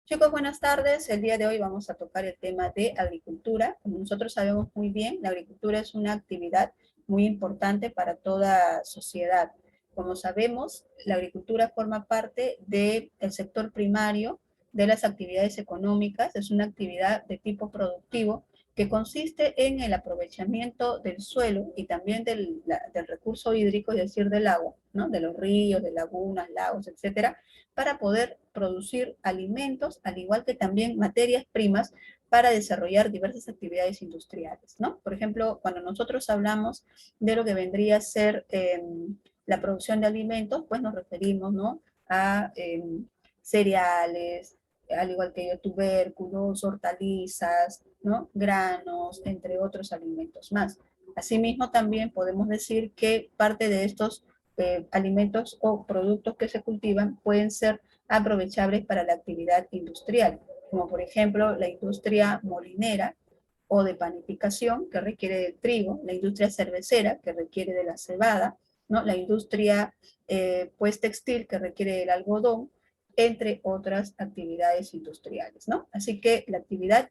Chicos, buenas tardes. El día de hoy vamos a tocar el tema de agricultura. Como nosotros sabemos muy bien, la agricultura es una actividad muy importante para toda sociedad. Como sabemos, la agricultura forma parte del sector primario de las actividades económicas. Es una actividad de tipo productivo que consiste en el aprovechamiento del suelo y también del recurso hídrico, es decir, del agua, ¿no? De los ríos, de lagunas, lagos, etcétera, para poder producir alimentos, al igual que también materias primas para desarrollar diversas actividades industriales, ¿no? Por ejemplo, cuando nosotros hablamos de lo que vendría a ser la producción de alimentos, pues nos referimos, ¿no? A cereales, al igual que tubérculos, hortalizas, ¿no? Granos, entre otros alimentos más. Asimismo, también podemos decir que parte de estos alimentos o productos que se cultivan pueden ser aprovechables para la actividad industrial, como por ejemplo la industria molinera o de panificación, que requiere del trigo, la industria cervecera, que requiere de la cebada, ¿no? La industria pues textil, que requiere del algodón, entre otras actividades industriales, ¿no? Así que la actividad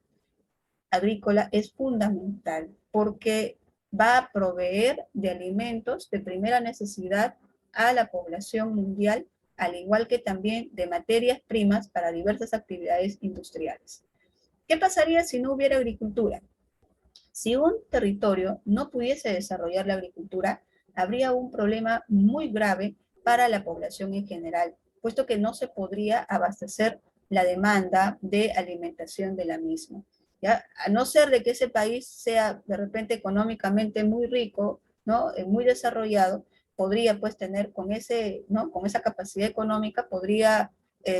agrícola es fundamental porque va a proveer de alimentos de primera necesidad a la población mundial, al igual que también de materias primas para diversas actividades industriales. ¿Qué pasaría si no hubiera agricultura? Si un territorio no pudiese desarrollar la agricultura, habría un problema muy grave para la población en general, puesto que no se podría abastecer la demanda de alimentación de la misma. ¿Ya? A no ser de que ese país sea de repente económicamente muy rico, ¿no? Muy desarrollado, podría pues tener con, ese, ¿no? Con esa capacidad económica, podría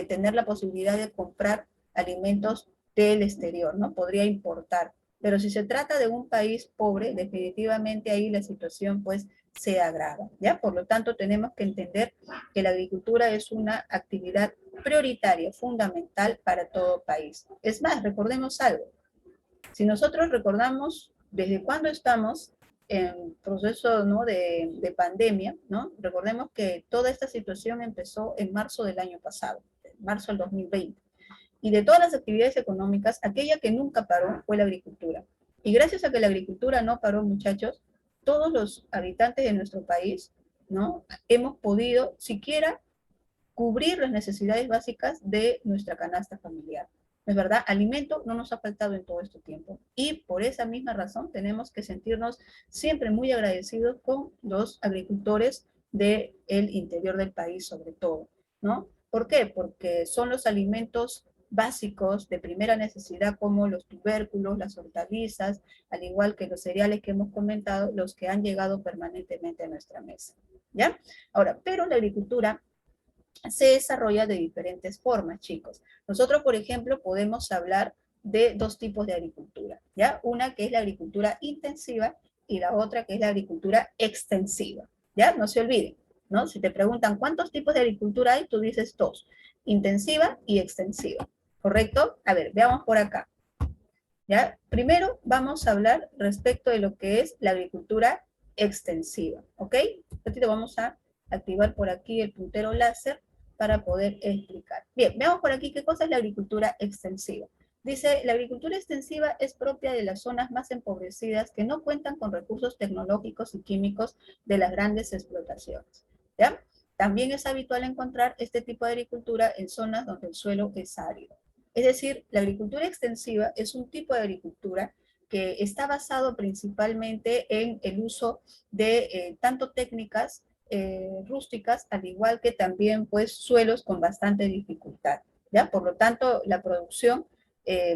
tener la posibilidad de comprar alimentos del exterior, ¿no? Podría importar. Pero si se trata de un país pobre, definitivamente ahí la situación pues se agrava, ¿ya? Por lo tanto, tenemos que entender que la agricultura es una actividad prioritaria, fundamental para todo país. Es más, recordemos algo. Si nosotros recordamos desde cuándo estamos en proceso, ¿no? de pandemia, ¿no? Recordemos que toda esta situación empezó en marzo del año pasado, en marzo del 2020. Y de todas las actividades económicas, aquella que nunca paró fue la agricultura. Y gracias a que la agricultura no paró, muchachos, todos los habitantes de nuestro país, ¿no? Hemos podido siquiera cubrir las necesidades básicas de nuestra canasta familiar. Es verdad, alimento no nos ha faltado en todo este tiempo. Y por esa misma razón tenemos que sentirnos siempre muy agradecidos con los agricultores del interior del país, sobre todo, ¿no? ¿Por qué? Porque son los alimentos básicos de primera necesidad como los tubérculos, las hortalizas, al igual que los cereales que hemos comentado, los que han llegado permanentemente a nuestra mesa. ¿Ya? Ahora, pero la agricultura se desarrolla de diferentes formas, chicos. Nosotros, por ejemplo, podemos hablar de dos tipos de agricultura, ¿ya? Una que es la agricultura intensiva y la otra que es la agricultura extensiva, ¿ya? No se olviden, ¿no? Si te preguntan cuántos tipos de agricultura hay, tú dices dos, intensiva y extensiva, ¿correcto? A ver, veamos por acá, ¿ya? Primero vamos a hablar respecto de lo que es la agricultura extensiva, ¿ok? Entonces vamos a activar por aquí el puntero láser para poder explicar. Bien, veamos por aquí qué cosa es la agricultura extensiva. Dice, la agricultura extensiva es propia de las zonas más empobrecidas que no cuentan con recursos tecnológicos y químicos de las grandes explotaciones, ¿ya? También es habitual encontrar este tipo de agricultura en zonas donde el suelo es árido. Es decir, la agricultura extensiva es un tipo de agricultura que está basado principalmente en el uso de tanto técnicas rústicas, al igual que también pues suelos con bastante dificultad, ¿ya? Por lo tanto, la producción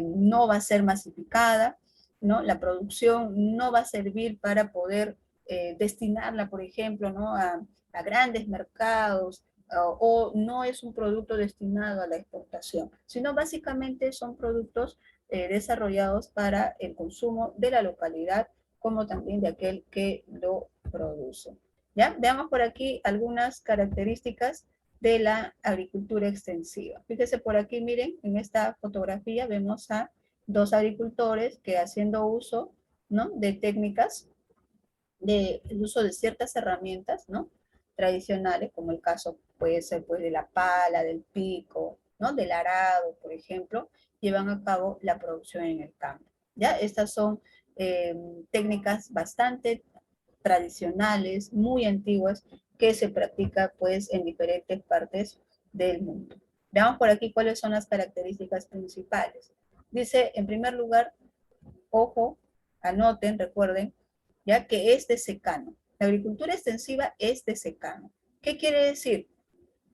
no va a ser masificada, ¿no? La producción no va a servir para poder destinarla, por ejemplo, ¿no? a grandes mercados, o no es un producto destinado a la exportación, sino básicamente son productos desarrollados para el consumo de la localidad como también de aquel que lo produce. ¿Ya? Veamos por aquí algunas características de la agricultura extensiva. Fíjese por aquí, miren, en esta fotografía vemos a dos agricultores que haciendo uso, ¿no? de técnicas, de el uso de ciertas herramientas, ¿no? tradicionales, como el caso puede ser pues de la pala, del pico, ¿no? Del arado, por ejemplo, llevan a cabo la producción en el campo. ¿Ya? Estas son técnicas bastante tradicionales, muy antiguas, que se practica pues en diferentes partes del mundo. Veamos por aquí cuáles son las características principales. Dice, en primer lugar, ojo, anoten, recuerden, ya que es de secano. La agricultura extensiva es de secano. ¿Qué quiere decir?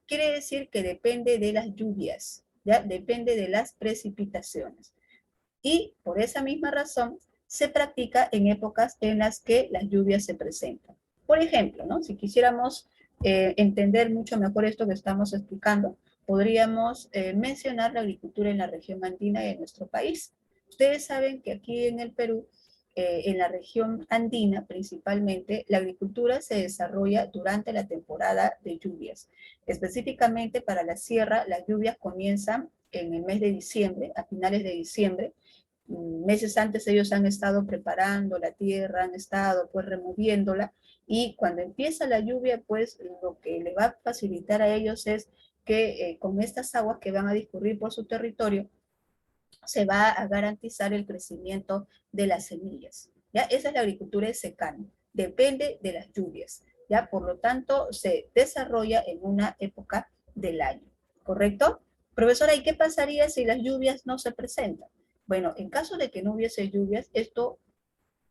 Quiere decir que depende de las lluvias, ¿ya? Depende de las precipitaciones. Y por esa misma razón se practica en épocas en las que las lluvias se presentan. Por ejemplo, ¿no? Si quisiéramos entender mucho mejor esto que estamos explicando, podríamos mencionar la agricultura en la región andina de nuestro país. Ustedes saben que aquí en el Perú, en la región andina principalmente, la agricultura se desarrolla durante la temporada de lluvias. Específicamente para la sierra, las lluvias comienzan en el mes de diciembre, a finales de diciembre. Meses antes ellos han estado preparando la tierra, han estado pues removiéndola, y cuando empieza la lluvia, pues lo que le va a facilitar a ellos es que con estas aguas que van a discurrir por su territorio, se va a garantizar el crecimiento de las semillas. ¿Ya? Esa es la agricultura de secano, depende de las lluvias, ¿ya? Por lo tanto, se desarrolla en una época del año, ¿correcto? Profesora, ¿y qué pasaría si las lluvias no se presentan? Bueno, en caso de que no hubiese lluvias, esto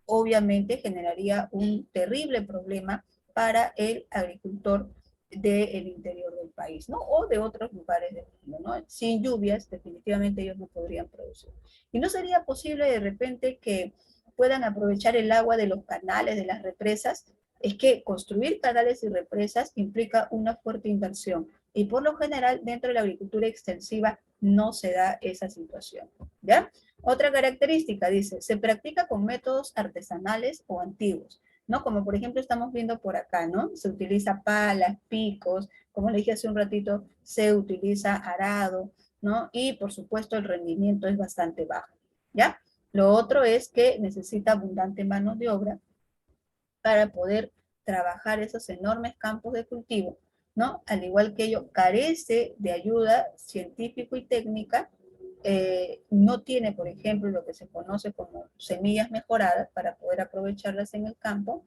obviamente generaría un terrible problema para el agricultor del interior del país, ¿no? O de otros lugares del mundo, ¿no? Sin lluvias, definitivamente ellos no podrían producir. Y no sería posible de repente que puedan aprovechar el agua de los canales, de las represas. Es que construir canales y represas implica una fuerte inversión. Y por lo general, dentro de la agricultura extensiva, no se da esa situación, ¿ya? Otra característica, dice, se practica con métodos artesanales o antiguos, ¿no? Como por ejemplo estamos viendo por acá, ¿no? Se utiliza palas, picos, como le dije hace un ratito, se utiliza arado, ¿no? Y por supuesto el rendimiento es bastante bajo, ¿ya? Lo otro es que necesita abundante mano de obra para poder trabajar esos enormes campos de cultivo, ¿no? Al igual que ello, carece de ayuda científica y técnica, no tiene, por ejemplo, lo que se conoce como semillas mejoradas para poder aprovecharlas en el campo,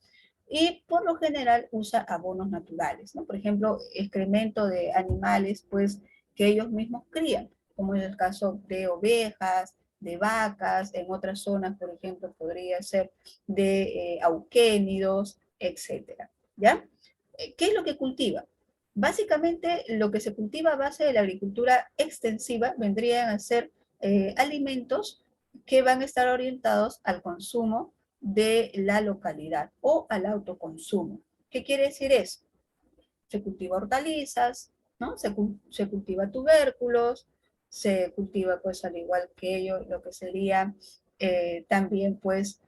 y por lo general usa abonos naturales, ¿no? Por ejemplo, excremento de animales, pues, que ellos mismos crían, como es el caso de ovejas, de vacas, en otras zonas, por ejemplo, podría ser de auquénidos, etcétera, ¿ya? ¿Qué es lo que cultiva? Básicamente, lo que se cultiva a base de la agricultura extensiva vendrían a ser alimentos que van a estar orientados al consumo de la localidad o al autoconsumo. ¿Qué quiere decir eso? Se cultiva hortalizas, ¿no? Se cultiva tubérculos, se cultiva pues al igual que ello lo que sería también pues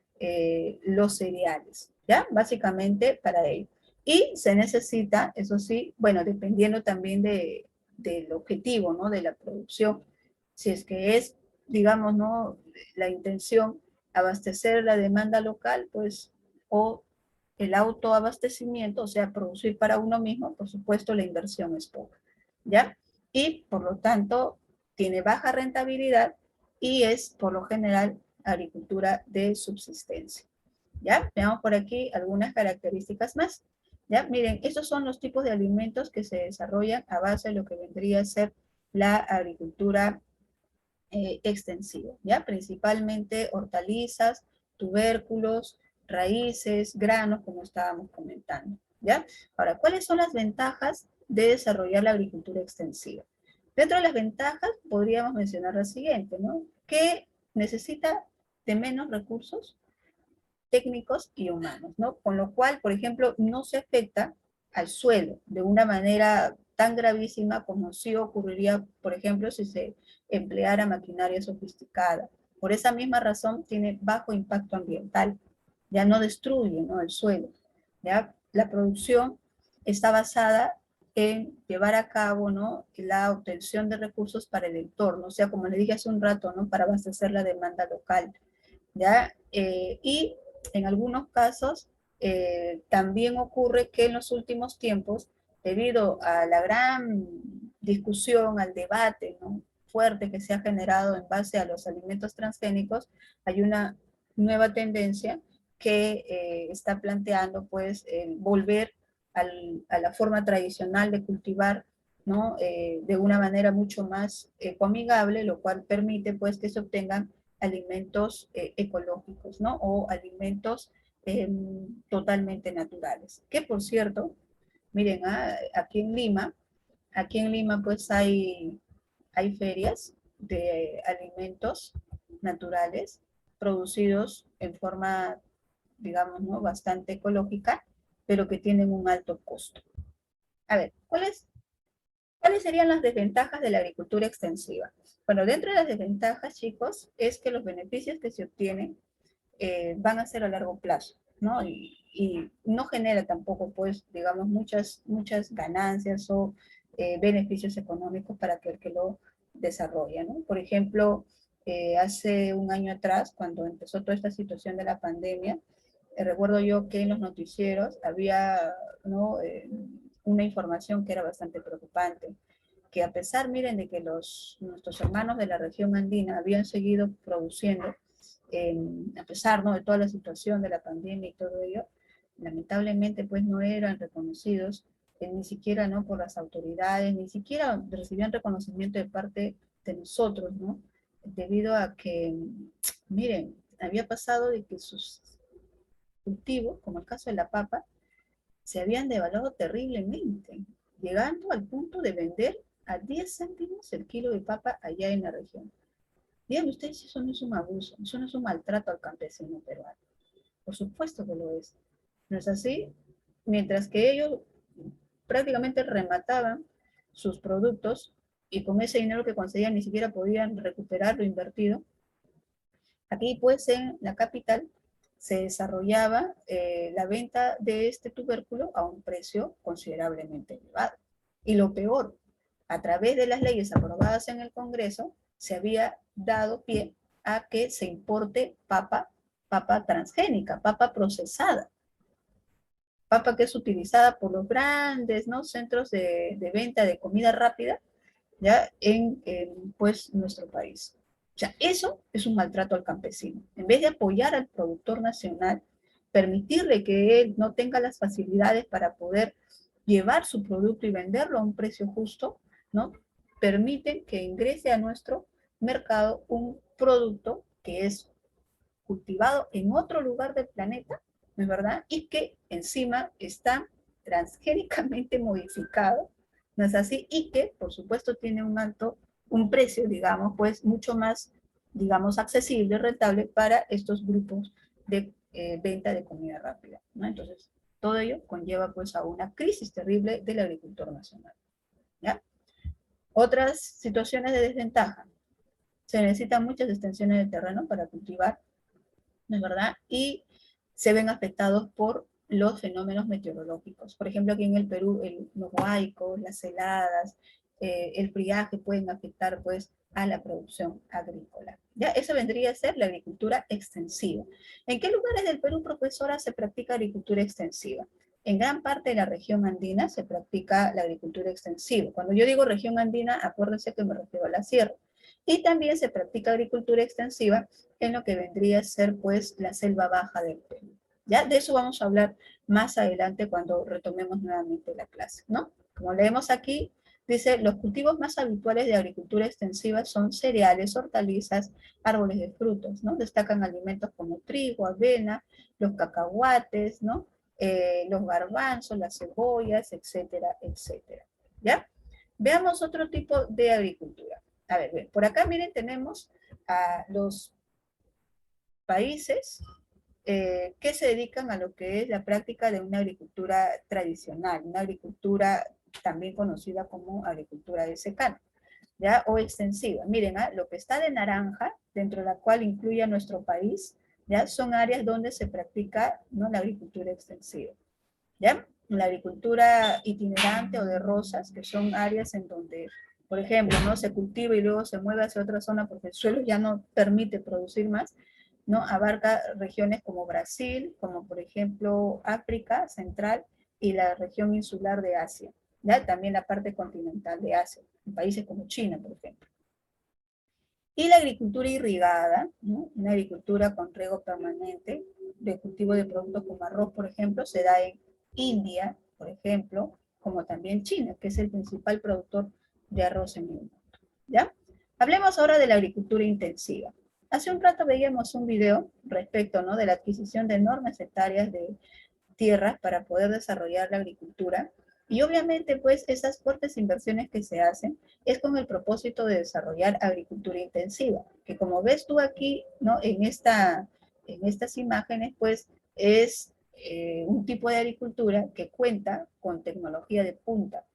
los cereales, ¿ya? Básicamente para ello. Y se necesita, eso sí, bueno, dependiendo también del objetivo, ¿no? De la producción, si es que es, digamos, ¿no? La intención abastecer la demanda local, pues, o el autoabastecimiento, o sea, producir para uno mismo, por supuesto, la inversión es poca, ¿ya? Y por lo tanto, tiene baja rentabilidad y es, por lo general, agricultura de subsistencia, ¿ya? Veamos por aquí algunas características más, ¿ya? Miren, estos son los tipos de alimentos que se desarrollan a base de lo que vendría a ser la agricultura extensiva, ¿ya? Principalmente hortalizas, tubérculos, raíces, granos, como estábamos comentando, ¿ya? Ahora, ¿cuáles son las ventajas de desarrollar la agricultura extensiva? Dentro de las ventajas podríamos mencionar la siguiente, ¿no? Que necesita de menos recursos técnicos y humanos, ¿no? Con lo cual, por ejemplo, no se afecta al suelo de una manera tan gravísima como sí ocurriría, por ejemplo, si se empleara maquinaria sofisticada. Por esa misma razón tiene bajo impacto ambiental, ya no destruye, ¿no? El suelo, ¿ya? La producción está basada en llevar a cabo, ¿no? La obtención de recursos para el entorno, o sea, como le dije hace un rato, ¿no? Para abastecer la demanda local, ¿ya? Y en algunos casos también ocurre que en los últimos tiempos, debido a la gran discusión, al debate, ¿no?, fuerte que se ha generado en base a los alimentos transgénicos, hay una nueva tendencia que está planteando pues volver a la forma tradicional de cultivar, ¿no?, de una manera mucho más ecoamigable, lo cual permite pues que se obtengan alimentos ecológicos, ¿no?, o alimentos totalmente naturales. Que por cierto, miren, aquí en Lima pues hay ferias de alimentos naturales producidos en forma, digamos, ¿no?, bastante ecológica, pero que tienen un alto costo. A ver, ¿cuáles serían las desventajas de la agricultura extensiva? Bueno, dentro de las desventajas, chicos, es que los beneficios que se obtienen van a ser a largo plazo, ¿no? Y no genera tampoco, pues, digamos, muchas ganancias o beneficios económicos para aquel que lo desarrolla, ¿no? Por ejemplo, hace un año atrás, cuando empezó toda esta situación de la pandemia, recuerdo yo que en los noticieros había, ¿no?, una información que era bastante preocupante, que a pesar, miren, de que nuestros hermanos de la región andina habían seguido produciendo, a pesar, ¿no?, de toda la situación de la pandemia y todo ello, lamentablemente pues no eran reconocidos, ni siquiera, ¿no?, por las autoridades, ni siquiera recibían reconocimiento de parte de nosotros, ¿no?, debido a que, miren, había pasado de que sus cultivos, como el caso de la papa, se habían devaluado terriblemente, llegando al punto de vender a 10 céntimos el kilo de papa allá en la región. Díganme ustedes si eso no es un abuso, eso no es un maltrato al campesino peruano. Por supuesto que lo es. ¿No es así? Mientras que ellos prácticamente remataban sus productos y con ese dinero que conseguían ni siquiera podían recuperar lo invertido. Aquí pues en la capital se desarrollaba la venta de este tubérculo a un precio considerablemente elevado. Y lo peor, a través de las leyes aprobadas en el Congreso, se había dado pie a que se importe papa transgénica, papa procesada, papa que es utilizada por los grandes, ¿no?, centros de venta de comida rápida, ¿ya?, en pues nuestro país. O sea, eso es un maltrato al campesino. En vez de apoyar al productor nacional, permitirle que él no tenga las facilidades para poder llevar su producto y venderlo a un precio justo, ¿no?, permiten que ingrese a nuestro mercado un producto que es cultivado en otro lugar del planeta, ¿no es verdad?, y que encima está transgénicamente modificado, ¿no es así? Y que, por supuesto, tiene un precio, digamos, pues mucho más, digamos, accesible, rentable para estos grupos de venta de comida rápida, ¿no? Entonces, todo ello conlleva pues a una crisis terrible del agricultor nacional, ¿ya? Otras situaciones de desventaja. Se necesitan muchas extensiones de terreno para cultivar, ¿no es verdad? Y se ven afectados por los fenómenos meteorológicos. Por ejemplo, aquí en el Perú, los huaicos, las heladas, el friaje pueden afectar pues a la producción agrícola. ¿Ya? Eso vendría a ser la agricultura extensiva. ¿En qué lugares del Perú, profesora, se practica agricultura extensiva? En gran parte de la región andina se practica la agricultura extensiva. Cuando yo digo región andina, acuérdense que me refiero a la sierra. Y también se practica agricultura extensiva en lo que vendría a ser pues la selva baja del Perú. Ya de eso vamos a hablar más adelante cuando retomemos nuevamente la clase, ¿no? Como leemos aquí, dice, los cultivos más habituales de agricultura extensiva son cereales, hortalizas, árboles de frutos, ¿no? Destacan alimentos como trigo, avena, los cacahuates, ¿no? Los garbanzos, las cebollas, etcétera, etcétera, ¿ya? Veamos otro tipo de agricultura. A ver, por acá, miren, tenemos a los países que se dedican a lo que es la práctica de una agricultura tradicional, una agricultura también conocida como agricultura de secano, ¿ya? O extensiva. Miren, lo que está de naranja, dentro de la cual incluye a nuestro país, ¿ya? Son áreas donde se practica, ¿no?, la agricultura extensiva, ¿ya? La agricultura itinerante o de rosas, que son áreas en donde, por ejemplo, ¿no?, se cultiva y luego se mueve hacia otra zona porque el suelo ya no permite producir más, ¿no? Abarca regiones como Brasil, como por ejemplo África Central y la región insular de Asia, ¿ya? También la parte continental de Asia, en países como China, por ejemplo. Y la agricultura irrigada, ¿no? Una agricultura con riego permanente, de cultivo de productos como arroz, por ejemplo, se da en India, por ejemplo, como también China, que es el principal productor de arroz en el mundo, ¿ya? Hablemos ahora de la agricultura intensiva. Hace un rato veíamos un video respecto, ¿no?, de la adquisición de enormes hectáreas de tierras para poder desarrollar la agricultura. Y obviamente, pues, esas fuertes inversiones que se hacen es con el propósito de desarrollar agricultura intensiva, que como ves tú aquí, ¿no?, en estas imágenes, pues, es un tipo de agricultura que cuenta con tecnología de punta,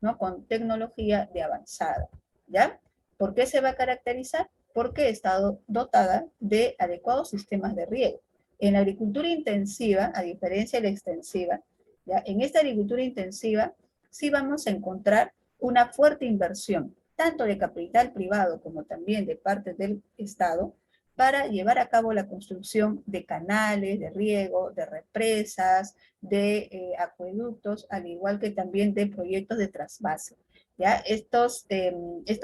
¿no?, con tecnología de avanzada, ¿ya? ¿Por qué se va a caracterizar? Porque está dotada de adecuados sistemas de riego. En la agricultura intensiva, a diferencia de la extensiva, ¿ya?, en esta agricultura intensiva sí vamos a encontrar una fuerte inversión, tanto de capital privado como también de parte del Estado, para llevar a cabo la construcción de canales de riego, de represas, de acueductos, al igual que también de proyectos de trasvase. ¿Ya? Estos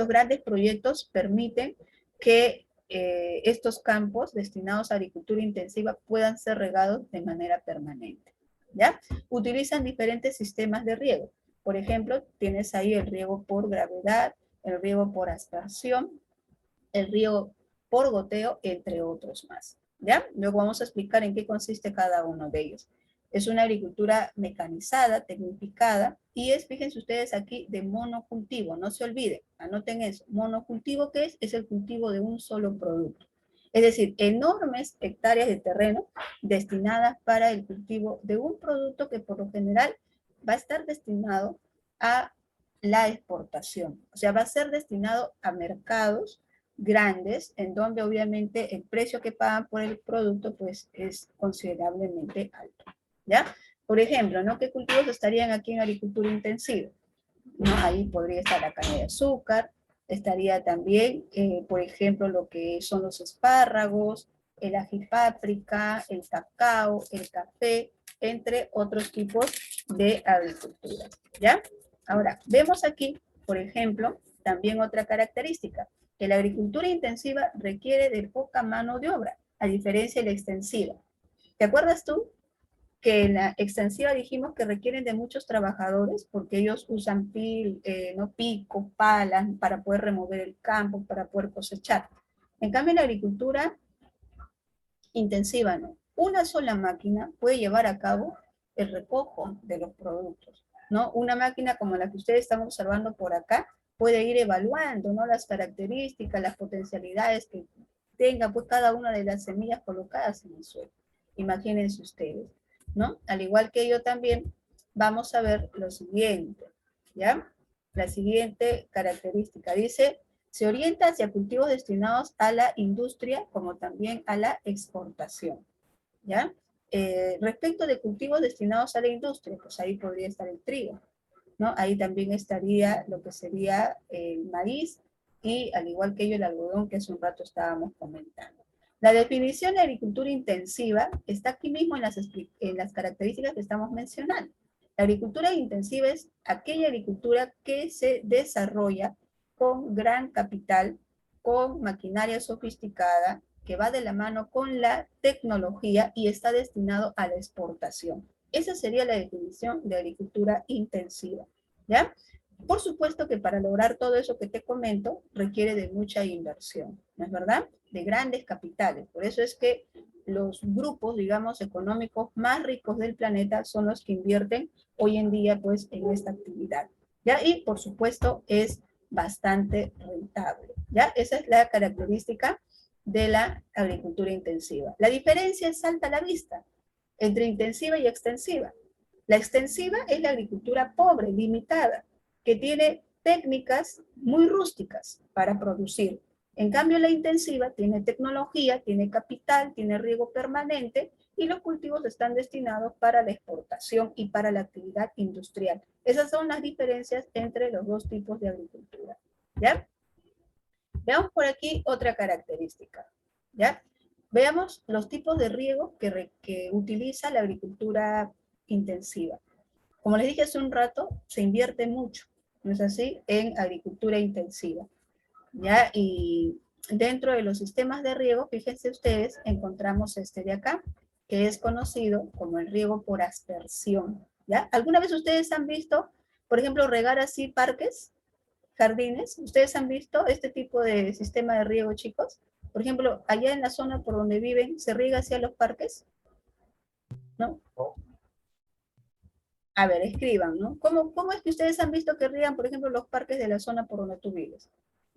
grandes proyectos permiten que estos campos destinados a agricultura intensiva puedan ser regados de manera permanente, ¿ya? Utilizan diferentes sistemas de riego. Por ejemplo, tienes ahí el riego por gravedad, el riego por aspersión, el riego por goteo, entre otros más, ¿ya? Luego vamos a explicar en qué consiste cada uno de ellos. Es una agricultura mecanizada, tecnificada, y es, fíjense ustedes aquí, de monocultivo. No se olviden, anoten eso. Monocultivo, ¿qué es? Es el cultivo de un solo producto. Es decir, enormes hectáreas de terreno destinadas para el cultivo de un producto que por lo general va a estar destinado a la exportación. O sea, va a ser destinado a mercados grandes, en donde obviamente el precio que pagan por el producto pues es considerablemente alto, ¿ya? Por ejemplo, ¿no?, ¿qué cultivos estarían aquí en agricultura intensiva? ¿No? Ahí podría estar la caña de azúcar, estaría también, por ejemplo, lo que son los espárragos, el ají páprica, el cacao, el café, entre otros tipos de agricultura, ¿ya? Ahora, vemos aquí, por ejemplo, también otra característica, que la agricultura intensiva requiere de poca mano de obra, a diferencia de la extensiva. ¿Te acuerdas tú que en la extensiva dijimos que requieren de muchos trabajadores porque ellos usan ¿no?, picos, palas para poder remover el campo, para poder cosechar? En cambio, en la agricultura intensiva no. Una sola máquina puede llevar a cabo el recojo de los productos, ¿no? Una máquina como la que ustedes están observando por acá puede ir evaluando, ¿no?, las características, las potencialidades que tenga pues cada una de las semillas colocadas en el suelo. Imagínense ustedes, ¿no? Al igual que yo también, vamos a ver lo siguiente, ¿ya? La siguiente característica dice: se orienta hacia cultivos destinados a la industria como también a la exportación, ¿ya? Respecto de cultivos destinados a la industria, pues ahí podría estar el trigo, ¿no? Ahí también estaría lo que sería el maíz y, al igual que ello, el algodón que hace un rato estábamos comentando. La definición de agricultura intensiva está aquí mismo en las características que estamos mencionando. La agricultura intensiva es aquella agricultura que se desarrolla con gran capital, con maquinaria sofisticada, que va de la mano con la tecnología y está destinado a la exportación. Esa sería la definición de agricultura intensiva, ¿ya? Por supuesto que para lograr todo eso que te comento requiere de mucha inversión, ¿no es verdad? De grandes capitales. Por eso es que los grupos, digamos, económicos más ricos del planeta son los que invierten hoy en día, pues, en esta actividad, ¿ya? Y, por supuesto, es bastante rentable, ¿ya? Esa es la característica de la agricultura intensiva. La diferencia es salta a la vista entre intensiva y extensiva. La extensiva es la agricultura pobre, limitada, que tiene técnicas muy rústicas para producir. En cambio, la intensiva tiene tecnología, tiene capital, tiene riego permanente y los cultivos están destinados para la exportación y para la actividad industrial. Esas son las diferencias entre los dos tipos de agricultura, ¿ya? Veamos por aquí otra característica, ¿ya? Veamos los tipos de riego que utiliza la agricultura intensiva. Como les dije hace un rato, se invierte mucho, ¿no es así?, en agricultura intensiva, ¿ya? Y dentro de los sistemas de riego, fíjense ustedes, encontramos este de acá, que es conocido como el riego por aspersión, ¿ya? ¿Alguna vez ustedes han visto, por ejemplo, regar así parques, jardines? ¿Ustedes han visto este tipo de sistema de riego, chicos? Por ejemplo, allá en la zona por donde viven, ¿se riega hacia los parques? ¿No? A ver, escriban, ¿no? ¿Cómo es que ustedes han visto que riegan, por ejemplo, los parques de la zona por donde tú vives?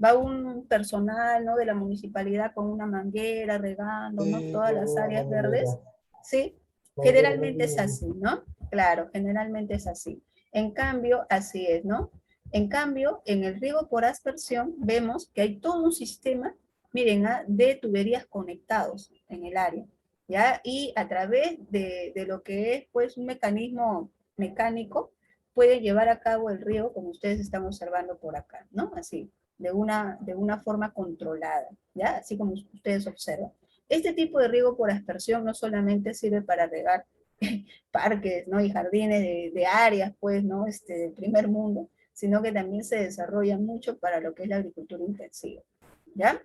Va un personal, ¿no?, de la municipalidad con una manguera regando, ¿no?, Sí, todas con las una áreas verdes, manguera, ¿sí? manguera Generalmente verde. es así, ¿no? Claro, generalmente es así. En cambio, así es, ¿no? En cambio, en el riego por aspersión, vemos que hay todo un sistema, miren, de tuberías conectados en el área, ¿ya? Y a través de lo que es, pues, un mecanismo mecánico, puede llevar a cabo el riego como ustedes están observando por acá, ¿no? Así, de una forma controlada, ¿ya? Así como ustedes observan. Este tipo de riego por aspersión no solamente sirve para regar parques, ¿no?, y jardines de áreas, pues, ¿no?, del primer mundo, sino que también se desarrolla mucho para lo que es la agricultura intensiva, ¿ya?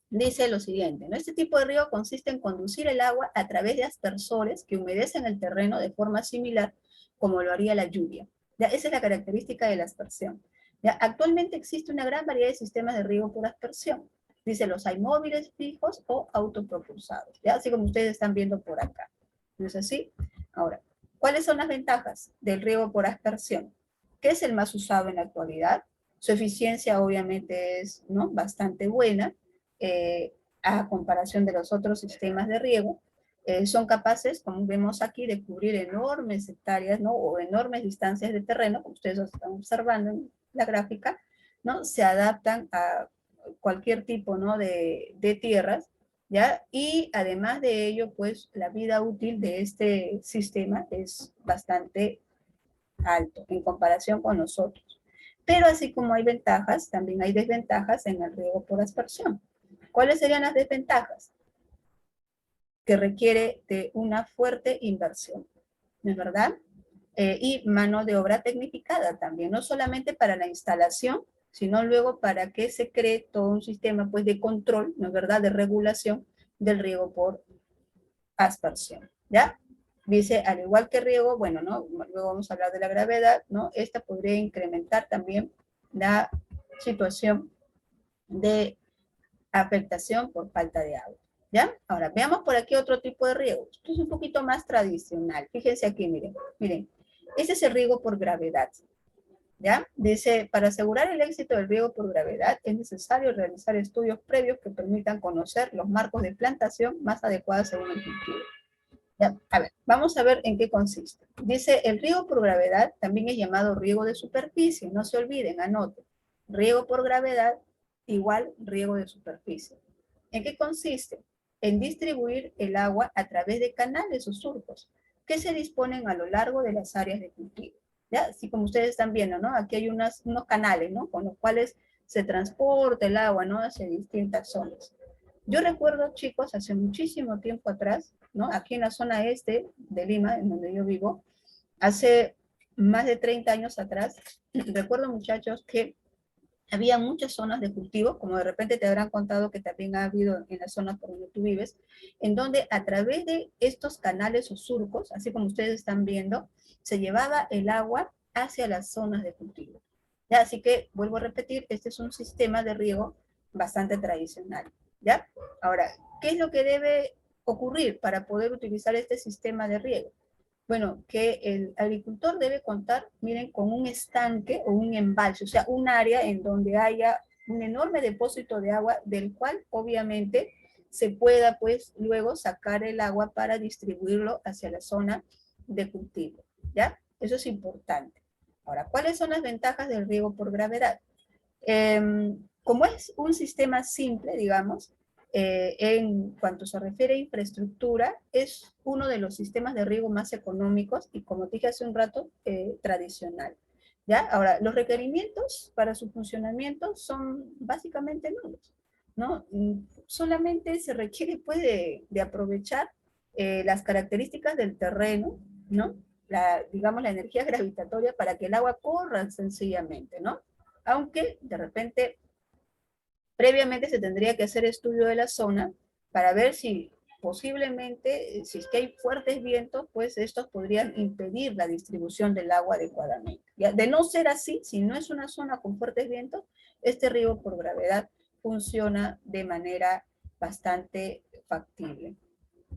Dice lo siguiente, ¿no? Este tipo de riego consiste en conducir el agua a través de aspersores que humedecen el terreno de forma similar como lo haría la lluvia. ¿Ya? Esa es la característica de la aspersión. ¿Ya? Actualmente existe una gran variedad de sistemas de riego por aspersión. Dice, los hay móviles, fijos o autopropulsados, ¿ya? Así como ustedes están viendo por acá. ¿No es así? Ahora, ¿cuáles son las ventajas del riego por aspersión? ¿Qué es el más usado en la actualidad? Su eficiencia obviamente es, ¿no?, bastante buena, eh, a comparación de los otros sistemas de riego. Son capaces, como vemos aquí, de cubrir enormes hectáreas, ¿no?, o enormes distancias de terreno, como ustedes están observando en la gráfica, ¿no? Se adaptan a cualquier tipo, ¿no?, de tierras, ¿ya? Y además de ello, pues la vida útil de este sistema es bastante alto en comparación con nosotros. Pero así como hay ventajas, también hay desventajas en el riego por aspersión. ¿Cuáles serían las desventajas? Que requiere de una fuerte inversión, ¿no es verdad? Y mano de obra tecnificada también, no solamente para la instalación, sino luego para que se cree todo un sistema, pues, de control, ¿no es verdad?, de regulación del riego por aspersión, ¿ya? Dice, al igual que riego, bueno, ¿no?, luego vamos a hablar de la gravedad, ¿no? Esta podría incrementar también la situación de afectación por falta de agua, ¿ya? Ahora, veamos por aquí otro tipo de riego. Esto es un poquito más tradicional. Fíjense aquí, miren. Este es el riego por gravedad, ¿ya? Dice, para asegurar el éxito del riego por gravedad, es necesario realizar estudios previos que permitan conocer los marcos de plantación más adecuados según el cultivo. ¿Ya? A ver, vamos a ver en qué consiste. Dice, el riego por gravedad también es llamado riego de superficie. No se olviden, anoten. Riego por gravedad igual riego de superficie. ¿En qué consiste? En distribuir el agua a través de canales o surcos que se disponen a lo largo de las áreas de cultivo. ¿Ya? Así como ustedes están viendo, ¿no? Aquí hay unos canales, ¿no?, con los cuales se transporta el agua, ¿no?, hacia distintas zonas. Yo recuerdo, chicos, hace muchísimo tiempo atrás, ¿no?, aquí en la zona este de Lima, en donde yo vivo, hace más de 30 años atrás, recuerdo, muchachos, que había muchas zonas de cultivo, como de repente te habrán contado que también ha habido en las zonas por donde tú vives, en donde a través de estos canales o surcos, así como ustedes están viendo, se llevaba el agua hacia las zonas de cultivo. ¿Ya? Así que, vuelvo a repetir, este es un sistema de riego bastante tradicional. ¿Ya? Ahora, ¿qué es lo que debe ocurrir para poder utilizar este sistema de riego? Bueno, que el agricultor debe contar, miren, con un estanque o un embalse, o sea, un área en donde haya un enorme depósito de agua, del cual obviamente se pueda, pues, luego sacar el agua para distribuirlo hacia la zona de cultivo, ¿ya? Eso es importante. Ahora, ¿cuáles son las ventajas del riego por gravedad? Como es un sistema simple, digamos, en cuanto se refiere a infraestructura, es uno de los sistemas de riego más económicos y, como dije hace un rato, tradicional. ¿Ya? Ahora, los requerimientos para su funcionamiento son básicamente nulos, ¿no? Solamente se requiere, pues, de aprovechar las características del terreno, ¿no?, digamos, la energía gravitatoria para que el agua corra sencillamente, ¿no? Aunque de repente, previamente se tendría que hacer estudio de la zona para ver si posiblemente, si es que hay fuertes vientos, pues estos podrían impedir la distribución del agua adecuadamente. ¿Ya? De no ser así, si no es una zona con fuertes vientos, este riego por gravedad funciona de manera bastante factible.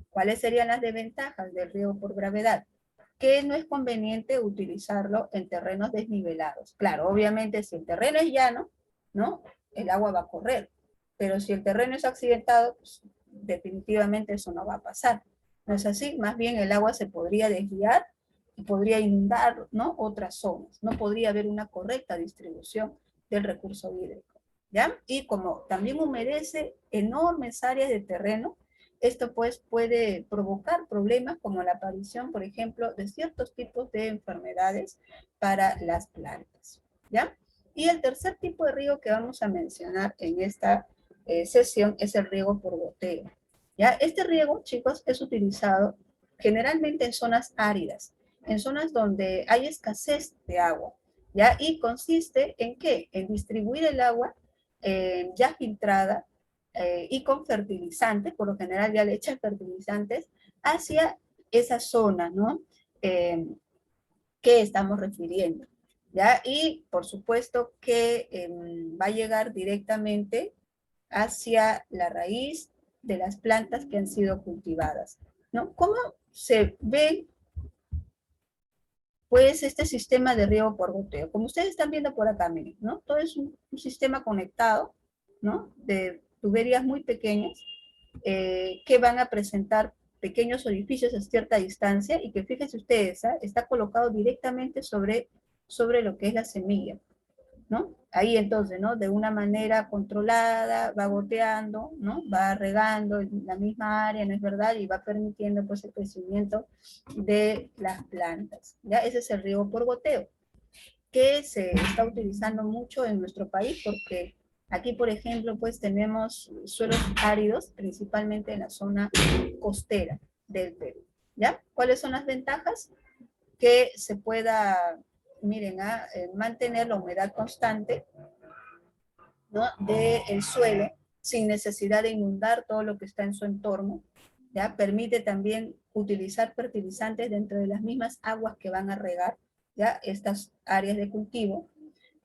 ¿Cuáles serían las desventajas del riego por gravedad? Que no es conveniente utilizarlo en terrenos desnivelados. Claro, obviamente si el terreno es llano, ¿no? El agua va a correr, pero si el terreno es accidentado, pues, definitivamente eso no va a pasar. ¿No es así? Más bien el agua se podría desviar y podría inundar, ¿no? Otras zonas. No podría haber una correcta distribución del recurso hídrico, ¿ya? Y como también humedece enormes áreas de terreno, esto pues puede provocar problemas como la aparición, por ejemplo, de ciertos tipos de enfermedades para las plantas, ¿ya? Y el tercer tipo de riego que vamos a mencionar en esta sesión es el riego por goteo, ¿ya? Este riego, chicos, es utilizado generalmente en zonas áridas, en zonas donde hay escasez de agua, ¿ya? Y consiste en ¿qué? En distribuir el agua ya filtrada y con fertilizantes, por lo general ya le echan fertilizantes, hacia esa zona, ¿no? Que estamos refiriendo, ¿ya? Y por supuesto que va a llegar directamente hacia la raíz de las plantas que han sido cultivadas, ¿no? ¿Cómo se ve, pues, este sistema de riego por goteo? Como ustedes están viendo por acá, miren, ¿no? Todo es un sistema conectado, ¿no? De tuberías muy pequeñas, que van a presentar pequeños orificios a cierta distancia y que fíjense ustedes, ¿eh? Está colocado directamente sobre lo que es la semilla, ¿no? Ahí entonces, ¿no? De una manera controlada, va goteando, ¿no? Va regando en la misma área, ¿no es verdad? Y va permitiendo pues el crecimiento de las plantas, ¿ya? Ese es el riego por goteo, que se está utilizando mucho en nuestro país porque aquí, por ejemplo, pues tenemos suelos áridos, principalmente en la zona costera del Perú, ¿ya? ¿Cuáles son las ventajas? Que se pueda, miren, mantener la humedad constante, ¿no? Del suelo sin necesidad de inundar todo lo que está en su entorno, ¿ya? Permite también utilizar fertilizantes dentro de las mismas aguas que van a regar, ¿ya? Estas áreas de cultivo.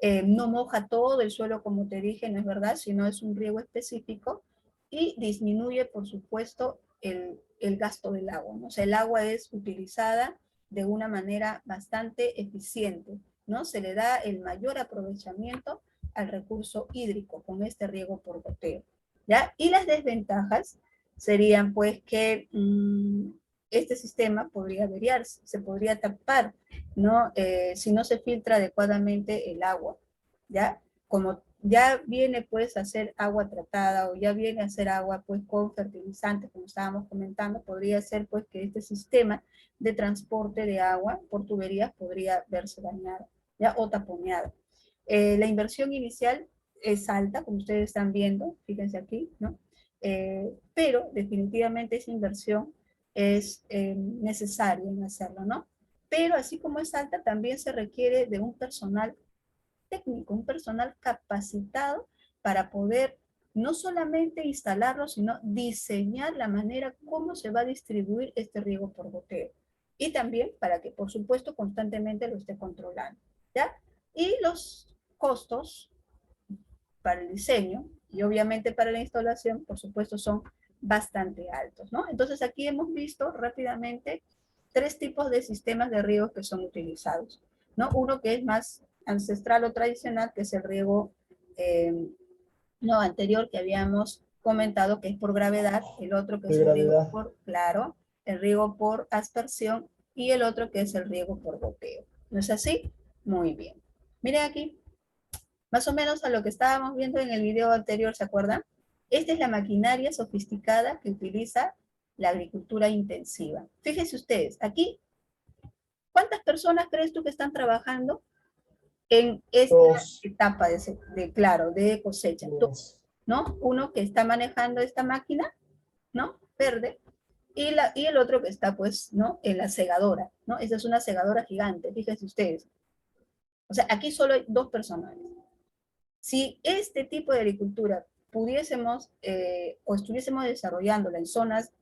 No moja todo el suelo, como te dije, no es verdad, sino es un riego específico y disminuye, por supuesto, el gasto del agua, ¿no? O sea, el agua es utilizada de una manera bastante eficiente, ¿no? Se le da el mayor aprovechamiento al recurso hídrico con este riego por goteo, ¿ya? Y las desventajas serían, pues, que este sistema podría averiarse, se podría tapar, ¿no? Si no se filtra adecuadamente el agua, ¿ya? Como ya viene pues a ser agua tratada o ya viene a ser agua pues con fertilizantes, como estábamos comentando, podría ser pues que este sistema de transporte de agua por tuberías podría verse dañado, ¿ya? O taponeado. La inversión inicial es alta, como ustedes están viendo, fíjense aquí, ¿no? Pero definitivamente esa inversión es necesaria en hacerlo, ¿no? Pero así como es alta, también se requiere de un personal técnico, un personal capacitado para poder no solamente instalarlo, sino diseñar la manera como se va a distribuir este riego por goteo. Y también para que, por supuesto, constantemente lo esté controlando, ¿ya? Y los costos para el diseño y obviamente para la instalación, por supuesto, son bastante altos, ¿no? Entonces aquí hemos visto rápidamente tres tipos de sistemas de riego que son utilizados, ¿no? Uno que es más ancestral o tradicional, que es el riego no anterior que habíamos comentado, que es por gravedad, el otro que De es el riego gravedad. por, claro, el riego por aspersión y el otro que es el riego por goteo. ¿No es así? Muy bien. Miren aquí, más o menos a lo que estábamos viendo en el video anterior, ¿se acuerdan? Esta es la maquinaria sofisticada que utiliza la agricultura intensiva. Fíjense ustedes, aquí, ¿cuántas personas crees tú que están trabajando en esta Dos. etapa claro, de cosecha? Dos, Dos. ¿no? Uno que está manejando esta máquina, ¿no? Verde, y el otro que está, pues, ¿no? En la segadora, ¿no? Esa es una segadora gigante, fíjense ustedes. O sea, aquí solo hay 2 personas. Si este tipo de agricultura pudiésemos o estuviésemos desarrollándola en zonas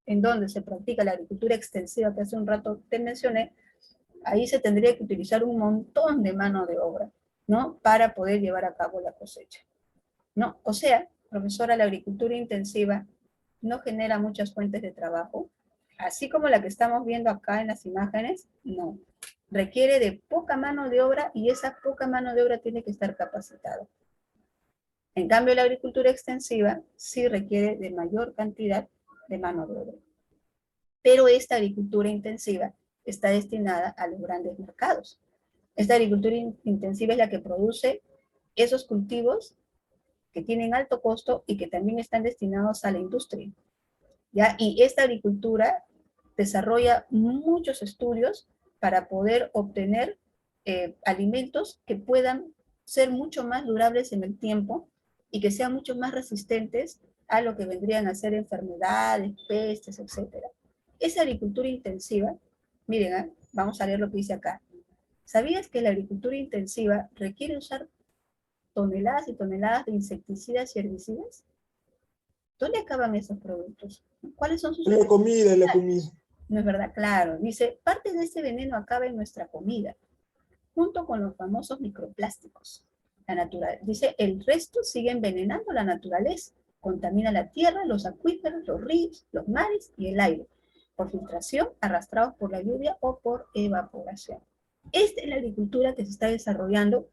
en donde se practica la agricultura extensiva que hace un rato te mencioné, ahí se tendría que utilizar un montón de mano de obra, ¿no? Para poder llevar a cabo la cosecha, ¿no? O sea, profesora, la agricultura intensiva no genera muchas fuentes de trabajo, así como la que estamos viendo acá en las imágenes, no. Requiere de poca mano de obra y esa poca mano de obra tiene que estar capacitada. En cambio, la agricultura extensiva sí requiere de mayor cantidad de mano de obra. Pero esta agricultura intensiva está destinada a los grandes mercados. Esta agricultura intensiva es la que produce esos cultivos que tienen alto costo y que también están destinados a la industria, ¿ya? Y esta agricultura desarrolla muchos estudios para poder obtener alimentos que puedan ser mucho más durables en el tiempo y que sean mucho más resistentes a lo que vendrían a ser enfermedades, pestes, etc. Esa agricultura intensiva, miren, vamos a leer lo que dice acá. ¿Sabías que la agricultura intensiva requiere usar toneladas y toneladas de insecticidas y herbicidas? ¿Dónde acaban esos productos? ¿Cuáles son sus En la comida, en la utilidades? comida. No es verdad, claro. Dice, parte de este veneno acaba en nuestra comida, junto con los famosos microplásticos. Dice, el resto sigue envenenando la naturaleza, contamina la tierra, los acuíferos, los ríos, los mares y el aire, por filtración, arrastrados por la lluvia o por evaporación. Esta es la agricultura que se está desarrollando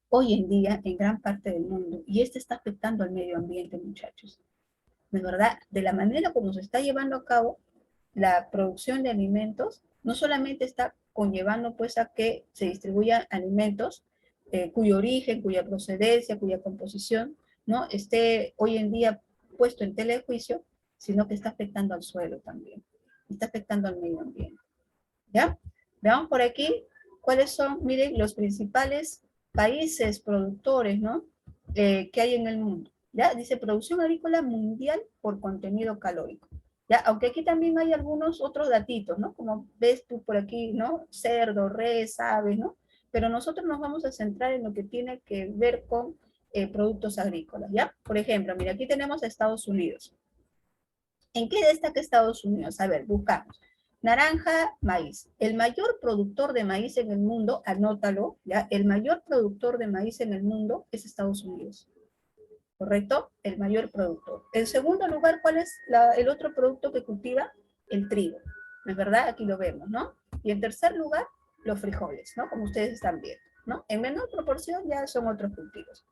hoy en día en gran parte del mundo y esta está afectando al medio ambiente, muchachos. De verdad, de la manera como se está llevando a cabo la producción de alimentos, no solamente está conllevando pues a que se distribuyan alimentos cuyo origen, cuya procedencia, cuya composición, ¿no? Esté hoy en día puesto en tela de juicio, sino que está afectando al suelo también, está afectando al medio ambiente, ¿ya? Veamos por aquí cuáles son, miren, los principales países productores, ¿no? Que hay en el mundo. ¿Ya? Dice producción agrícola mundial por contenido calórico. ¿Ya? Aunque aquí también hay algunos otros datitos, ¿no? Como ves tú por aquí, ¿no? Cerdo, res, aves, ¿no? Pero nosotros nos vamos a centrar en lo que tiene que ver con productos agrícolas, ¿ya? Por ejemplo, mira, aquí tenemos a Estados Unidos. ¿En qué destaca Estados Unidos? A ver, buscamos. Naranja, maíz. El mayor productor de maíz en el mundo, anótalo, ¿ya? El mayor productor de maíz en el mundo es Estados Unidos. ¿Correcto? El mayor productor. En segundo lugar, ¿cuál es el otro producto que cultiva? El trigo. ¿No es verdad? Aquí lo vemos, ¿no? Y en tercer lugar, los frijoles, ¿no? Como ustedes están viendo, ¿no? En menor proporción ya son otros cultivos.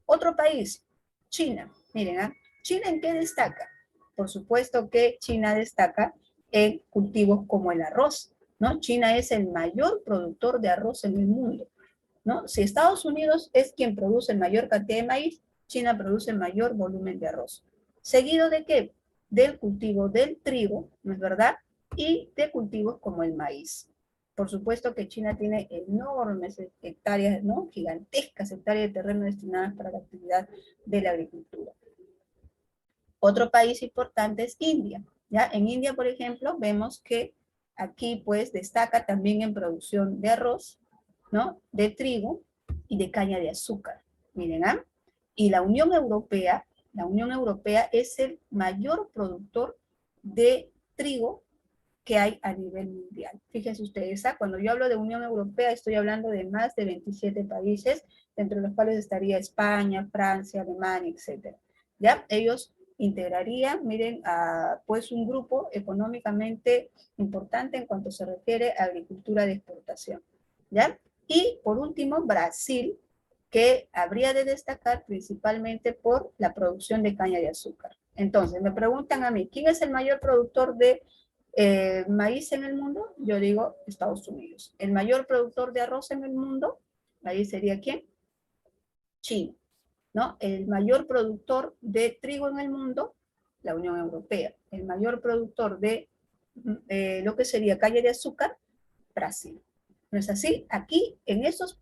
Otro país, China. Miren, ¿eh? ¿China en qué destaca? Por supuesto que China destaca en cultivos como el arroz, ¿no? China es el mayor productor de arroz en el mundo, ¿no? Si Estados Unidos es quien produce mayor cantidad de maíz, China produce mayor volumen de arroz. ¿Seguido de qué? Del cultivo del trigo, ¿no es verdad? Y de cultivos como el maíz. Por supuesto que China tiene enormes hectáreas, ¿no? Gigantescas hectáreas de terreno destinadas para la actividad de la agricultura. Otro país importante es India, ¿ya? En India, por ejemplo, vemos que aquí pues destaca también en producción de arroz, ¿no? De trigo y de caña de azúcar. Miren, ¿ah? Y la Unión Europea es el mayor productor de trigo que hay a nivel mundial. Fíjense ustedes, ¿ah? Cuando yo hablo de Unión Europea, estoy hablando de más de 27 países, entre los cuales estaría España, Francia, Alemania, etc. ¿Ya? Ellos integrarían, miren, a, pues un grupo económicamente importante en cuanto se refiere a agricultura de exportación. ¿Ya? Y por último, Brasil, que habría de destacar principalmente por la producción de caña de azúcar. Entonces, me preguntan a mí, ¿quién es el mayor productor de maíz en el mundo? Yo digo Estados Unidos. El mayor productor de arroz en el mundo, ahí sería ¿quién? China, ¿no? El mayor productor de trigo en el mundo, la Unión Europea. El mayor productor de lo que sería caña de azúcar, Brasil. ¿No es así? Aquí, en esos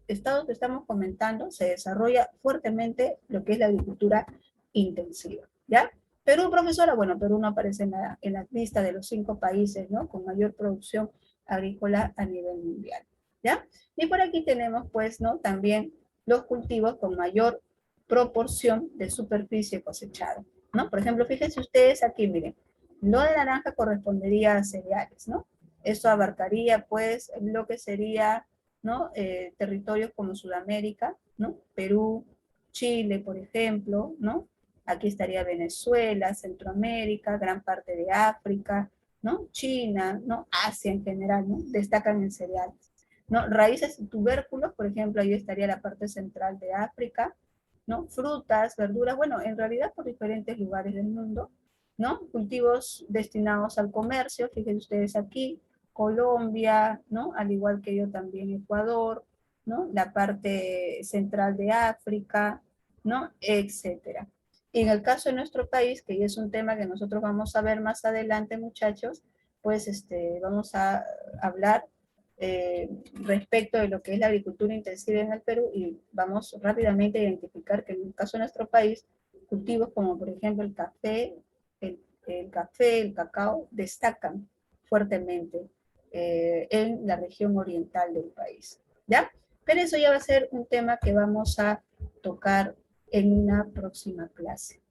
estados que estamos comentando, se desarrolla fuertemente lo que es la agricultura intensiva, ¿ya? Perú, profesora, bueno, Perú no aparece en la lista de los 5 países, ¿no? Con mayor producción agrícola a nivel mundial, ¿ya? Y por aquí tenemos, pues, ¿no? También los cultivos con mayor proporción de superficie cosechada, ¿no? Por ejemplo, fíjense ustedes aquí, miren, lo de naranja correspondería a cereales, ¿no? Eso abarcaría, pues, lo que sería, ¿no? Territorios como Sudamérica, ¿no? Perú, Chile, por ejemplo, ¿no? Aquí estaría Venezuela, Centroamérica, gran parte de África, ¿no? China, ¿no? Asia en general, ¿no? Destacan en cereales, ¿no? Raíces y tubérculos, por ejemplo, ahí estaría la parte central de África, ¿no? Frutas, verduras, bueno, en realidad por diferentes lugares del mundo, ¿no? Cultivos destinados al comercio, fíjense ustedes aquí, Colombia, ¿no? Al igual que yo también Ecuador, ¿no? La parte central de África, ¿no? Etcétera. Y en el caso de nuestro país, que ya es un tema que nosotros vamos a ver más adelante, muchachos, pues vamos a hablar respecto de lo que es la agricultura intensiva en el Perú y vamos rápidamente a identificar que en el caso de nuestro país, cultivos como por ejemplo el café, el cacao, destacan fuertemente en la región oriental del país, ¿ya? Pero eso ya va a ser un tema que vamos a tocar en una próxima clase.